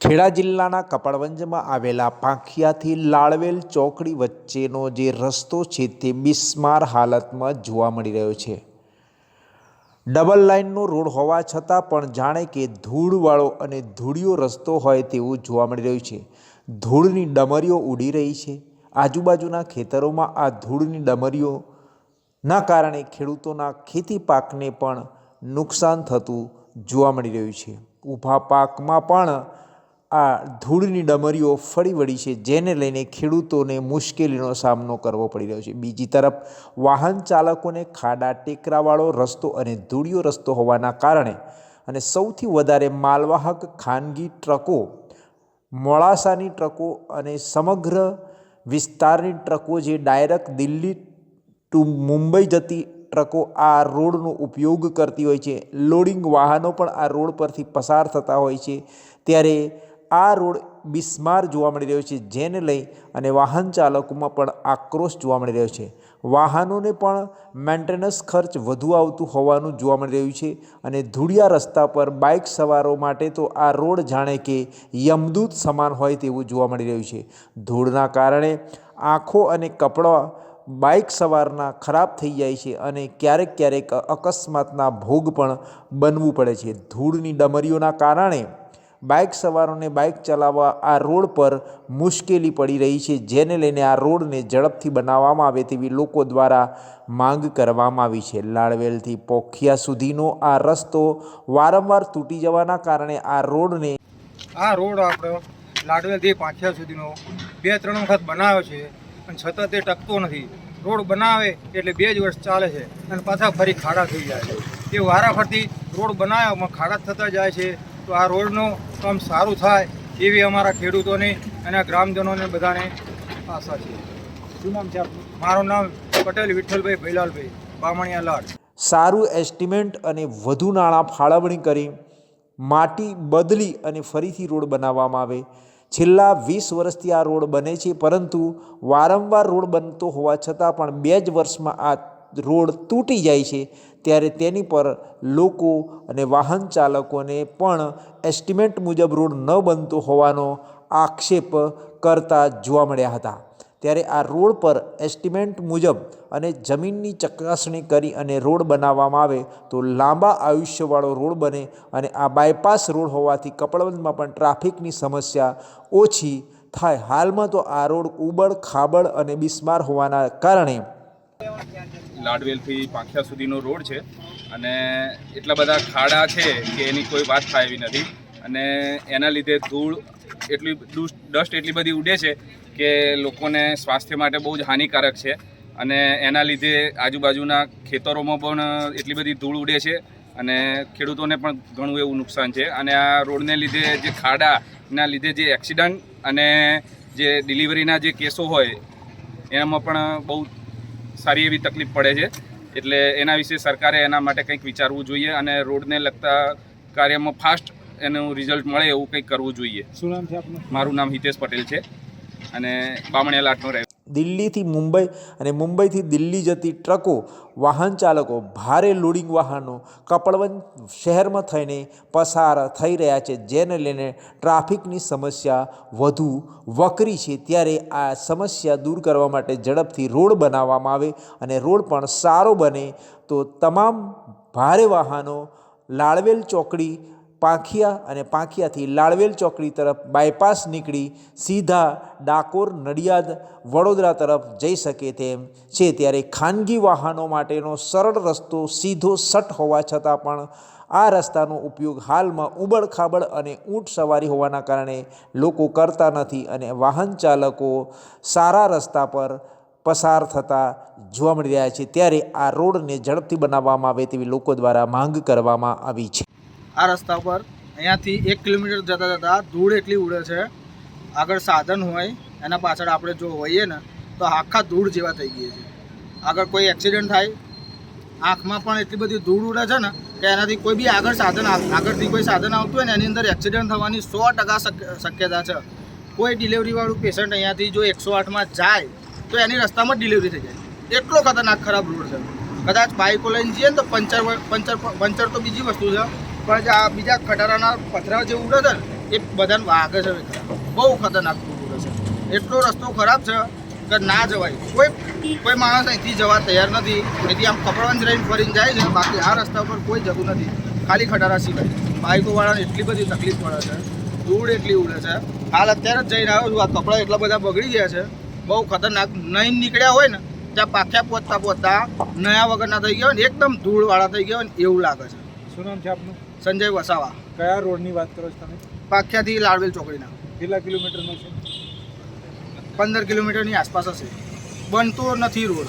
ખેડા જિલ્લાના કપડવંજમાં આવેલા પાંખિયાથી લાળવેલ ચોકડી વચ્ચેનો જે રસ્તો છે તે બિસ્માર હાલતમાં જોવા મળી રહ્યો છે। ડબલ લાઇનનો રોડ હોવા છતાં પણ જાણે કે ધૂળવાળો અને ધૂળિયો રસ્તો હોય તેવું જોવા મળી રહ્યું છે। ધૂળની ડમરીઓ ઉડી રહી છે। આજુબાજુના ખેતરોમાં આ ધૂળની ડમરીઓના કારણે ખેડૂતોના ખેતી પાકને પણ નુકસાન થતું જોવા મળી રહ્યું છે। ઊભા પાકમાં પણ આ ધૂળની ડમરીઓ ફરી વળી છે, જેને લઈને ખેડૂતોને મુશ્કેલીનો સામનો કરવો પડી રહ્યો છે। બીજી તરફ વાહન ચાલકોને ખાડા ટેકરાવાળો રસ્તો અને ધૂળિયો રસ્તો હોવાના કારણે અને સૌથી વધારે માલવાહક ખાનગી ટ્રકો, મોડાસાની ટ્રકો અને સમગ્ર વિસ્તારની ટ્રકો જે ડાયરેક્ટ દિલ્હી ટુ મુંબઈ જતી ટ્રકો આ રોડનો ઉપયોગ કરતી હોય છે। લોડિંગ વાહનો પણ આ રોડ પરથી પસાર થતા હોય છે, ત્યારે આ રોડ બિસ્માર જોવા મળી રહ્યો છે, જેને લઈ અને વાહન ચાલકોમાં પણ આક્રોશ જોવા મળી રહ્યો છે। વાહનોને પણ મેન્ટેનન્સ ખર્ચ વધુ આવતું હોવાનું જોવા મળી રહ્યું છે અને ધૂળિયા રસ્તા પર બાઇક સવારો માટે તો આ રોડ જાણે કે યમદૂત સમાન હોય તેવું જોવા મળી રહ્યું છે। ધૂળના કારણે આંખો અને કપડાં બાઇક સવારના ખરાબ થઈ જાય છે અને ક્યારેક ક્યારેક અકસ્માતના ભોગ પણ બનવું પડે છે। ધૂળની ડમરીઓના કારણે બાઇક સવારોને બાઇક ચલાવવા આ રોડ પર મુશ્કેલી પડી રહી છે, જેને લઈને આ રોડને ઝડપથી બનાવવામાં આવે તેવી લોકો દ્વારા માંગ કરવામાં આવી છે। લાળવેલથી પોખિયા સુધીનો આ રસ્તો વારંવાર તૂટી જવાના કારણે આ રોડ આપણો લાડવેલથી પાંખિયા સુધીનો 2-3 વખત બનાવ્યો છે, પણ છતાં તે ટકતો નથી। રોડ બનાવે એટલે 2 જ વર્ષ ચાલે છે અને પાછા ફરી ખાડા થઈ જાય છે। એ વારાફરતી રોડ બનાવ્યામાં ખાડા થતા જાય છે। તો આ રોડનું કામ સારું થાય એવી અમારા ખેડૂતોને અને ગ્રામજનોને બધાને આશા છે। શું નામ છે આપનું? મારું નામ પટેલ વિઠ્ઠલભાઈ ભૈલાલભાઈ, બામણિયા લાડ। સારું એસ્ટિમેટ અને વધુ નાણાં ફાળવણી કરી માટી બદલી અને ફરીથી રોડ બનાવવામાં આવે। છેલ્લા 20 વર્ષથી આ રોડ બને છે, પરંતુ વારંવાર રોડ બનતો હોવા છતાં પણ 2 જ વર્ષમાં આ રોડ તૂટી જાય છે, ત્યારે તેની પર લોકો અને વાહન ચાલકોને પણ એસ્ટિમેટ મુજબ રોડ ન બનતો હોવાનો આક્ષેપ કરતા જોવા મળ્યા હતા। ત્યારે આ રોડ પર એસ્ટિમેટ મુજબ અને જમીનની ચકાસણી કરી અને રોડ બનાવવામાં આવે તો લાંબા આયુષ્યવાળો રોડ બને અને આ બાયપાસ રોડ હોવાથી કપડવંજમાં પણ ટ્રાફિકની સમસ્યા ઓછી થાય। હાલમાં તો આ રોડ ઉબડ ખાબડ અને બિસ્માર હોવાના કારણે લાડવેલથી પાંખિયા સુધીનો રોડ છે અને એટલા બધા ખાડા છે કે એની કોઈ વાત થાય એવી નથી અને એના લીધે ધૂળ ડસ્ટ એટલી બધી ઉડે છે કે લોકોને સ્વાસ્થ્ય માટે બહુ જ હાનિકારક છે અને એના લીધે આજુબાજુના ખેતરોમાં પણ એટલી બધી ધૂળ ઉડે છે અને ખેડૂતોને પણ ઘણું એવું નુકસાન છે। અને આ રોડને લીધે જે ખાડાના લીધે જે એક્સિડન્ટ અને જે ડિલિવરીના જે કેસો હોય એનામાં પણ બહુ સારી એવી તકલીફ પડે છે। એટલે એના વિશે સરકારે એના માટે કંઈક વિચારવું જોઈએ અને રોડને લગતા કાર્યમાં ફાસ્ટ એનું રિઝલ્ટ મળે એવું કંઈક કરવું જોઈએ। શું નામ છે આપનું? મારું નામ હિતેશ પટેલ છે અને બામણિયા લાટનો રહે। દિલ્હીથી મુંબઈ અને મુંબઈથી દિલ્હી જતી ટ્રકો, વાહન ચાલકો, ભારે લોડિંગ વાહનો કપડવંજ શહેરમાં થઈને પસાર થઈ રહ્યા છે, જેને લઈને ટ્રાફિકની સમસ્યા વધુ વકરી છે। ત્યારે આ સમસ્યા દૂર કરવા માટે ઝડપથી રોડ બનાવવામાં આવે અને રોડ પણ સારો બને તો તમામ ભારે વાહનો લાળવેલ ચોકડી પાંખિયા અને પાંખિયાથી લાળવેલ ચોકડી તરફ બાયપાસ નીકળી સીધા ડાકોર, નડિયાદ, વડોદરા તરફ જઈ શકે તેમ છે। ત્યારે ખાનગી વાહનો માટેનો સરળ રસ્તો સીધો સટ હોવા છતાં પણ આ રસ્તાનો ઉપયોગ હાલમાં ઉબડખાબડ અને ઊંટ સવારી હોવાના કારણે લોકો કરતા નથી અને વાહન ચાલકો સારા રસ્તા પર પસાર થતા જોવા મળી રહ્યા છે। ત્યારે આ રોડને ઝડપથી બનાવવામાં આવે તેવી લોકો દ્વારા માંગ કરવામાં આવી છે। આ રસ્તા પર અહીંયાથી 1 કિલોમીટર જતાં જતાં ધૂળ એટલી ઉડે છે, આગળ સાધન હોય એના પાછળ આપણે જો હોઈએ ને તો આખા ધૂળ જેવા થઈ ગઈએ છે। આગળ કોઈ એક્સિડન્ટ થાય, આંખમાં પણ એટલી બધી ધૂળ ઉડે છે ને કે એનાથી કોઈ બી આગળથી કોઈ સાધન આવતું હોય ને એની અંદર એક્સિડન્ટ થવાની 100% શક્યતા છે। કોઈ ડિલિવરીવાળું પેશન્ટ અહીંયાથી જો 108માં જાય તો એની રસ્તામાં ડિલિવરી થઈ જાય, એટલો ખતરનાક ખરાબ રોડ છે। કદાચ બાઇકો લઈને જઈએ ને તો પંચર તો બીજી વસ્તુ છે, પણ આ બીજા ખટારાના પથરા જે ઉડે છે ને એ બધાને વાગે છે વેકરા. બહુ ખતરનાક ધૂળ ઉડે છે. એટલો રસ્તો ખરાબ છે કે ના જવાય. કોઈ માણસ અહીંથી જવા તૈયાર નથી. એથી આમ કપડવંજ રહીને ફરીને જાય છે. બાકી આ રસ્તા ઉપર કોઈ જતું નથી, ખાલી ખટારા સિવાય. બાઇકોવાળાને એટલી બધી તકલીફ પડે છે, ધૂળ એટલી ઉડે છે. હાલ અત્યારે જ જઈને આવ્યો છું, આ કપડાં એટલા બધા બગડી ગયા છે, બહુ ખતરનાક. નહીં નીકળ્યા હોય ને ત્યાં પાખ્યા પહોંચતા નયા વગરના થઈ ગયા હોય ને, એકદમ ધૂળવાળા થઈ ગયા હોય ને એવું લાગે છે. શું નામ છે આપનું? સંજય વસાવા, કયા રોડની વાત કરો છો તમે? પાખ્યાથી લાડવેલ ચોકડીના. કેટલા કિલોમીટરનો છે? 15 કિલોમીટરની આસપાસ હશે. બનતો નથી રોડ.